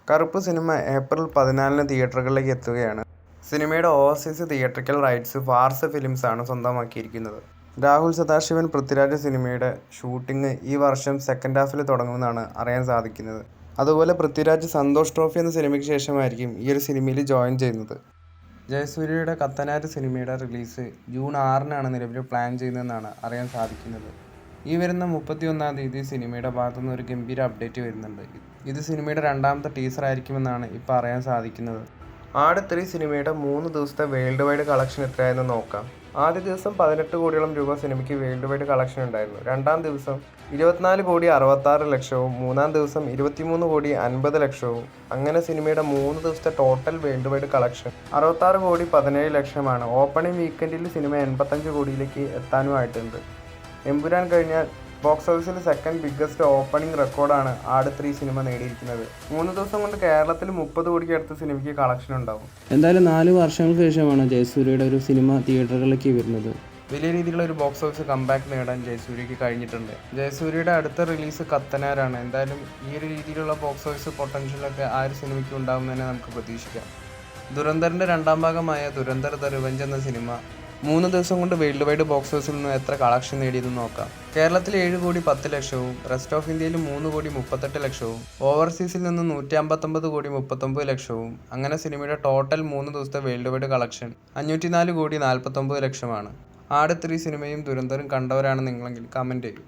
കറുപ്പ് cinema April 14 തിയേറ്ററുകളിലേക്ക് എത്തുകയാണ്. സിനിമയുടെ overseas theatrical rights Phars films ആണ് സ്വന്തമാക്കിയിരിക്കുന്നത്. രാഹുൽ സദാശിവൻ പൃഥ്വിരാജ് സിനിമയുടെ ഷൂട്ടിംഗ് ഈ വർഷം സെക്കൻഡ് ഹാഫിൽ തുടങ്ങുമെന്നാണ് അറിയാൻ സാധിക്കുന്നത്. അതുപോലെ പൃഥ്വിരാജ് സന്തോഷ് ട്രോഫി എന്ന സിനിമയ്ക്ക് ശേഷമായിരിക്കും ഈ ഒരു സിനിമയിൽ ജോയിൻ ചെയ്യുന്നത്. ജയസൂര്യയുടെ കത്തനാർ സിനിമയുടെ റിലീസ് ജൂൺ 6-നാണ് നിലവിൽ പ്ലാൻ ചെയ്യുന്നതെന്നാണ് അറിയാൻ സാധിക്കുന്നത്. ഈ വരുന്ന 31-ാം തീയതി സിനിമയുടെ ഭാഗത്തുനിന്ന് ഒരു ഗംഭീര അപ്ഡേറ്റ് വരുന്നുണ്ട്. ഇത് സിനിമയുടെ രണ്ടാമത്തെ ടീസർ ആയിരിക്കുമെന്നാണ് ഇപ്പോൾ അറിയാൻ സാധിക്കുന്നത്. ആട് 3 സിനിമയുടെ 3 ദിവസത്തെ വേൾഡ് വൈഡ് കളക്ഷൻ എത്രയായെന്ന് നോക്കാം. ആദ്യ ദിവസം 18 കോടിയോളം രൂപ സിനിമയ്ക്ക് വേൾഡ് വൈഡ് കളക്ഷൻ ഉണ്ടായിരുന്നു. രണ്ടാം ദിവസം 24 കോടി 66 ലക്ഷവും മൂന്നാം ദിവസം 23 കോടി 50 ലക്ഷവും. അങ്ങനെ സിനിമയുടെ 3 ദിവസത്തെ ടോട്ടൽ വേൾഡ് വൈഡ് കളക്ഷൻ 66 കോടി 17 ലക്ഷമാണ്. ഓപ്പണിംഗ് വീക്കെൻഡിൽ സിനിമ 85 കോടിയിലേക്ക് എത്താനുമായിട്ടുണ്ട്. എമ്പുരാൻ കഴിഞ്ഞാൽ ബോക്സ് ഓഫീസിൽ സെക്കൻഡ് ബിഗ്ഗസ്റ്റ് ഓപ്പണിംഗ് റെക്കോർഡാണ് ആട് 3 സിനിമ നേടിയിരിക്കുന്നത്. 3 ദിവസം കൊണ്ട് കേരളത്തിൽ 30 കോടിക്ക് അടുത്ത് സിനിമയ്ക്ക് കളക്ഷൻ ഉണ്ടാവും. എന്തായാലും 4 വർഷങ്ങൾക്ക് ശേഷമാണ് ജയസൂര്യയുടെ ഒരു സിനിമ തിയേറ്ററുകളിലേക്ക് വരുന്നത്. വലിയ രീതിയിലുള്ള ഒരു ബോക്സ് ഓഫീസ് കംബാക്ക് നേടാൻ ജയസൂര്യക്ക് കഴിഞ്ഞിട്ടുണ്ട്. ജയസൂര്യയുടെ അടുത്ത റിലീസ് കത്തനാരാണ്. എന്തായാലും ഈ ഒരു രീതിയിലുള്ള ബോക്സ് ഓഫീസ് പൊട്ടൻഷ്യലൊക്കെ ആ ഒരു സിനിമയ്ക്ക് ഉണ്ടാകുമെന്ന് നമുക്ക് പ്രതീക്ഷിക്കാം. ദുരന്തറിൻ്റെ രണ്ടാം ഭാഗമായ ദുരന്തർ ദ റിവെഞ്ച് എന്ന സിനിമ 3 ദിവസം കൊണ്ട് വേൾഡ് വൈഡ് ബോക്സ് ഓഫീസിൽ നിന്ന് എത്ര കളക്ഷൻ നേടിയെന്ന് നോക്കാം. കേരളത്തിൽ 7 കോടി 10 ലക്ഷവും റെസ്റ്റ് ഓഫ് ഇന്ത്യയിൽ 3 കോടി 38 ലക്ഷവും ഓവർസീസിൽ നിന്ന് 159 കോടി 39 ലക്ഷവും. അങ്ങനെ സിനിമയുടെ ടോട്ടൽ 3 ദിവസത്തെ വേൾഡ് വൈഡ് കളക്ഷൻ 504 കോടി 49 ലക്ഷമാണ്. ആട് 3 സിനിമയും ദുരന്തരും കണ്ടവരാണ് നിങ്ങളെങ്കിൽ കമൻറ്റ് ചെയ്യൂ.